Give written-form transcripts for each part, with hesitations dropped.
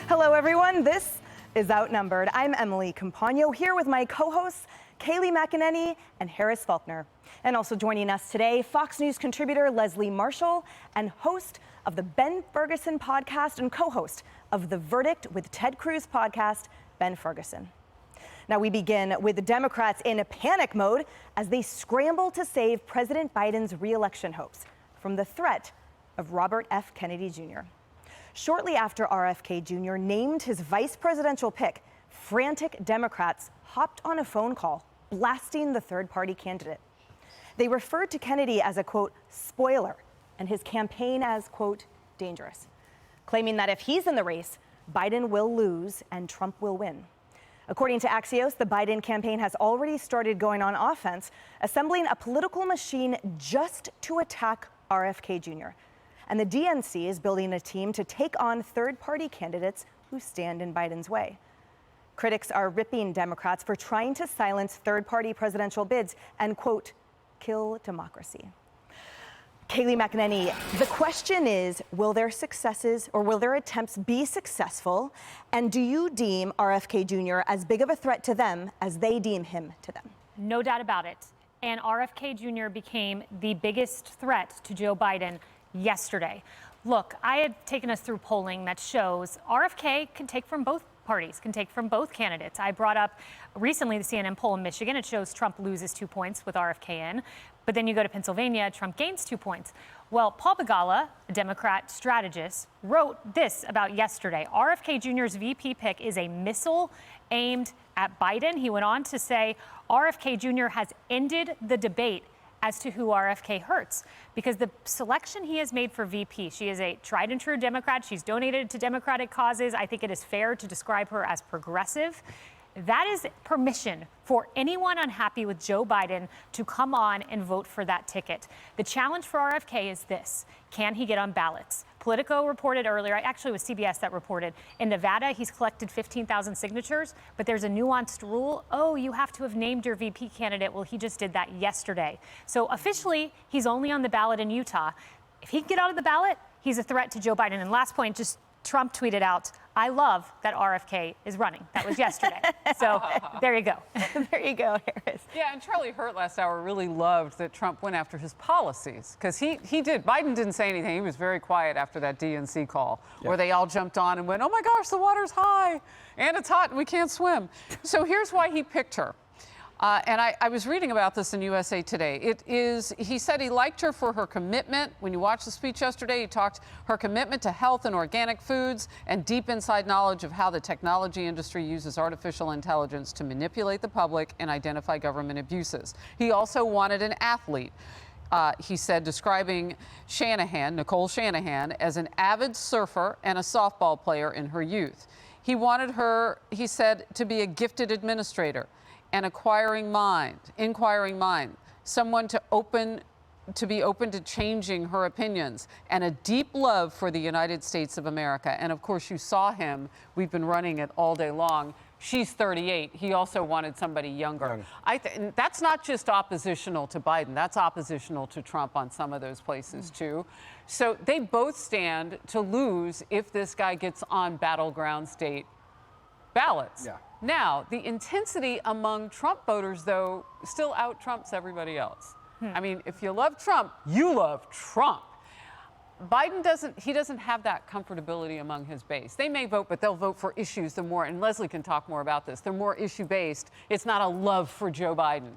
Hello, everyone. This is Outnumbered. I'm Emily Campagno here with my co-hosts, Kayleigh McEnany and Harris Faulkner. And also joining us today, Fox News contributor Leslie Marshall and host of the Ben Ferguson podcast and co-host of The Verdict with Ted Cruz podcast, Ben Ferguson. Now we begin with the Democrats in a panic mode as they scramble to save President Biden's re-election hopes from the threat of Robert F. Kennedy Jr. Shortly after RFK Jr. named his vice presidential pick, frantic Democrats hopped on a phone call, blasting the third-party candidate. They referred to Kennedy as a, quote, spoiler, and his campaign as, quote, dangerous, claiming that if he's in the race, Biden will lose and Trump will win. According to Axios, the Biden campaign has already started going on offense, assembling a political machine just to attack RFK Jr. And the DNC is building a team to take on third-party candidates who stand in Biden's way. Critics are ripping Democrats for trying to silence third-party presidential bids and, quote, kill democracy. Kayleigh McEnany, the question is, will their successes or will their attempts be successful? And do you deem RFK Jr. as big of a threat to them as they deem him to them? No doubt about it. And RFK Jr. became the biggest threat to Joe Biden yesterday. Look, I had taken us through polling that shows RFK can take from both parties, can take from both candidates. I brought up recently the CNN poll in Michigan. It shows Trump loses 2 points with RFK in. But then you go to Pennsylvania, Trump gains 2 points. Well, Paul Begala, a Democrat strategist, wrote this about yesterday. RFK Jr.'s VP pick is a missile aimed at Biden. He went on to say RFK Jr. has ended the debate as to who RFK hurts, because the selection he has made for VP, she is a tried and true Democrat. She's donated to Democratic causes. I think it is fair to describe her as progressive. That is permission for anyone unhappy with Joe Biden to come on and vote for that ticket. The challenge for RFK is this: can he get on ballots? Politico reported earlier, actually it was CBS that reported, in Nevada he's collected 15,000 signatures, but there's a nuanced rule. Oh, you have to have named your VP candidate. Well, he just did that yesterday. So officially, he's only on the ballot in Utah. If he can get out of the ballot, he's a threat to Joe Biden. And last point, just Trump tweeted out, I love that RFK is running. That was yesterday. So there you go. There you go, Harris. Yeah, and Charlie Hurt last hour really loved that Trump went after his policies, because he did. Biden didn't say anything. He was very quiet after that DNC call, where they all jumped on and went, oh my gosh, the water's high and it's hot and we can't swim. So here's why he picked her. And I was reading about this in USA Today. He said he liked her for her commitment. When you watched the speech yesterday, he talked her commitment to health and organic foods and deep inside knowledge of how the technology industry uses artificial intelligence to manipulate the public and identify government abuses. He also wanted an athlete. He said, describing Shanahan, Nicole Shanahan, as an avid surfer and a softball player in her youth. He wanted her, he said, to be a gifted administrator, an inquiring mind, someone to be open to changing her opinions, and a deep love for the United States of America. And of course, you saw him. We've been running it all day long. She's 38. He also wanted somebody younger. That's not just oppositional to Biden. That's oppositional to Trump on some of those places, too. So they both stand to lose if this guy gets on battleground state ballots. Yeah. Now, the intensity among Trump voters, though, still out-Trumps everybody else. I mean, if you love Trump, you love Trump. Biden doesn't have that comfortability among his base. They may vote, but they'll vote for issues. The more, and Leslie can talk more about this, they're more issue-based. It's not a love for Joe Biden.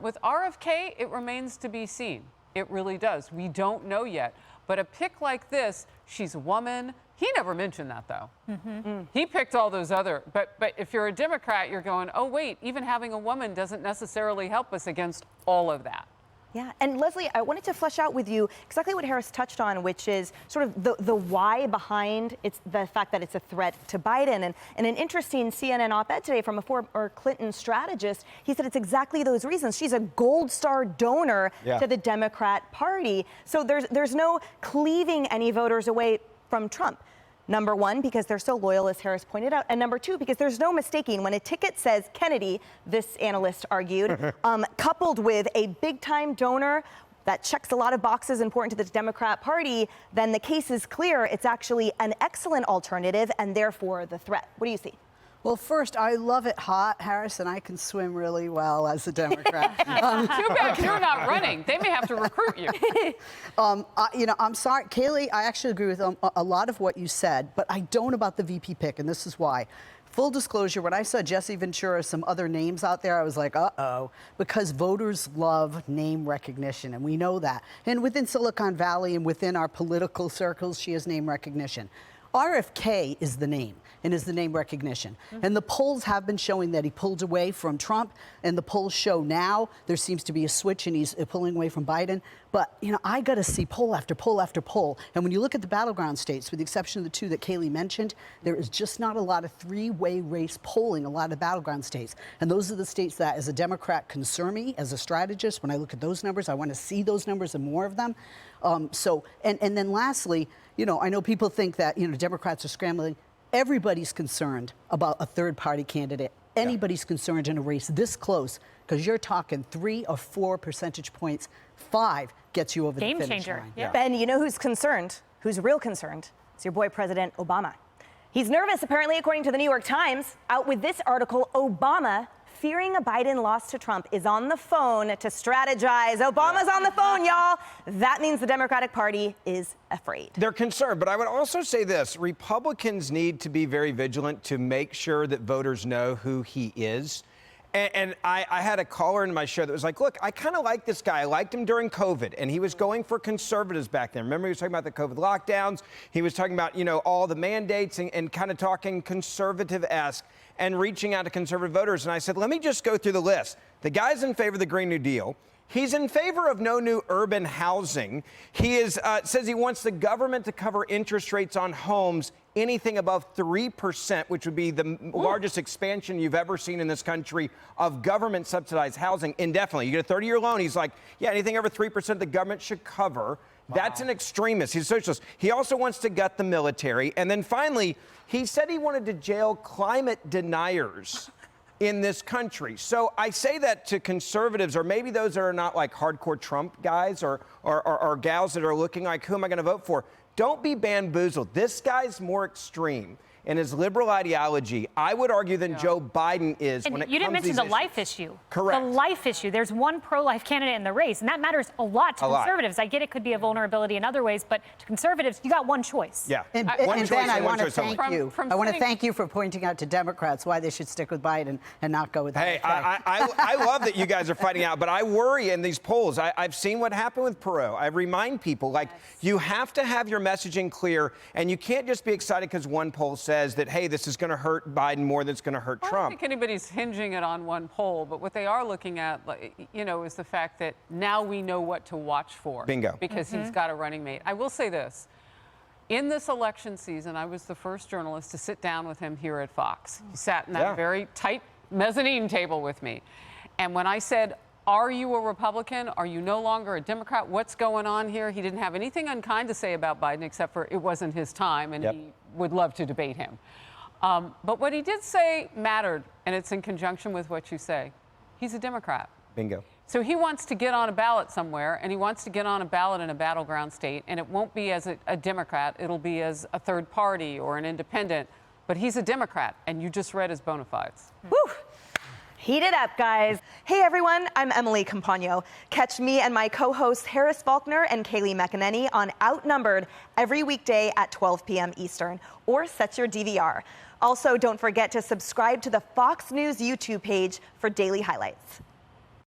With RFK, it remains to be seen. It really does. We don't know yet. But a pick like this, she's a woman. He never mentioned that, though. He picked all those other, but if you're a Democrat, you're going, oh, wait, even having a woman doesn't necessarily help us against all of that. Yeah, and Leslie, I wanted to flesh out with you exactly what Harris touched on, which is sort of the why behind it's the fact that it's a threat to Biden. And in an interesting CNN op-ed today from a former Clinton strategist, he said it's exactly those reasons. She's a gold star donor to the Democrat Party. So there's no cleaving any voters away from Trump. Number one, because they're so loyal, as Harris pointed out. And number two, because there's no mistaking when a ticket says Kennedy, this analyst argued, coupled with a big-time donor, that checks a lot of boxes important to the Democrat Party, then the case is clear. It's actually an excellent alternative and therefore the threat. What do you see? Well, first, I love it hot, Harris, and I can swim really well as a Democrat. Too bad you're not running. They may have to recruit you. I'm sorry, Kayleigh, I actually agree with a lot of what you said, but I don't about the VP pick, and this is why. Full disclosure, when I saw Jesse Ventura, some other names out there, I was like, uh-oh, because voters love name recognition, and we know that. And within Silicon Valley and within our political circles, she has name recognition. RFK is the name and is the name recognition. And the polls have been showing that he pulled away from Trump, and the polls show now there seems to be a switch and he's pulling away from Biden. But, I got to see poll after poll after poll. And when you look at the battleground states, with the exception of the two that Kayleigh mentioned, there is just not a lot of three-way race polling, a lot of battleground states. And those are the states that, as a Democrat, concern me as a strategist. When I look at those numbers, I want to see those numbers and more of them. And then lastly, I know people think that, Democrats are scrambling. Everybody's concerned about a third-party candidate. Anybody's concerned in a race this close, because you're talking 3 or 4 percentage points. 5 gets you over the finish changer. line. Yeah. Ben, you know who's concerned? Who's real concerned? It's your boy, President Obama. He's nervous, apparently, according to the New York Times. Out with this article, Obama, fearing a Biden loss to Trump, is on the phone to strategize. Obama's on the phone, y'all. That means the Democratic Party is afraid. They're concerned, but I would also say this. Republicans need to be very vigilant to make sure that voters know who he is. And I had a caller in my show that was like, look, I kind of like this guy. I liked him during COVID, and he was going for conservatives back then. Remember, he was talking about the COVID lockdowns. He was talking about, all the mandates and kind of talking conservative-esque and reaching out to conservative voters. And I said, let me just go through the list. The guy's in favor of the Green New Deal. He's in favor of no new urban housing. He says he wants the government to cover interest rates on homes anything above 3%, which would be the largest expansion you've ever seen in this country of government subsidized housing indefinitely. You get a 30-year loan. He's like, yeah, anything over 3% the government should cover. Wow. That's an extremist. He's a socialist. He also wants to gut the military. And then finally, he said he wanted to jail climate deniers in this country. So I say that to conservatives, or maybe those that are not like hardcore Trump guys or gals that are looking like, who am I going to vote for? Don't be bamboozled. This guy's more extreme in his liberal ideology, I would argue, than Joe Biden is when it comes to these issues. You didn't mention the life issue. Correct. The life issue. There's one pro-life candidate in the race, and that matters a lot to conservatives. I get it could be a vulnerability in other ways, but to conservatives, you got one choice. Yeah. And Ben, I want to thank you. I want to thank you for pointing out to Democrats why they should stick with Biden and not go with Hey, RFK. I love that you guys are fighting out, but I worry in these polls. I've seen what happened with Perot. I remind people, you have to have your messaging clear, and you can't just be excited because one poll says that, hey, this is going to hurt Biden more than it's going to hurt Trump. I don't think anybody's hinging it on one poll, but what they are looking at, is the fact that now we know what to watch for. Bingo. Because he's got a running mate. I will say this. In this election season, I was the first journalist to sit down with him here at Fox. He sat in that very tight mezzanine table with me. And when I said, are you a Republican? Are you no longer a Democrat? What's going on here? He didn't have anything unkind to say about Biden, except for it wasn't his time, and he would love to debate him. But what he did say mattered, and it's in conjunction with what you say. He's a Democrat. Bingo. So he wants to get on a ballot somewhere, and he wants to get on a ballot in a battleground state, and it won't be as a Democrat. It'll be as a third party or an independent. But he's a Democrat, and you just read his bona fides. Woo! Heat it up, guys. Hey, everyone, I'm Emily Compagno. Catch me and my co-hosts Harris Faulkner and Kayleigh McEnany on Outnumbered every weekday at 12 p.m. Eastern, or set your DVR. Also, don't forget to subscribe to the Fox News YouTube page for daily highlights.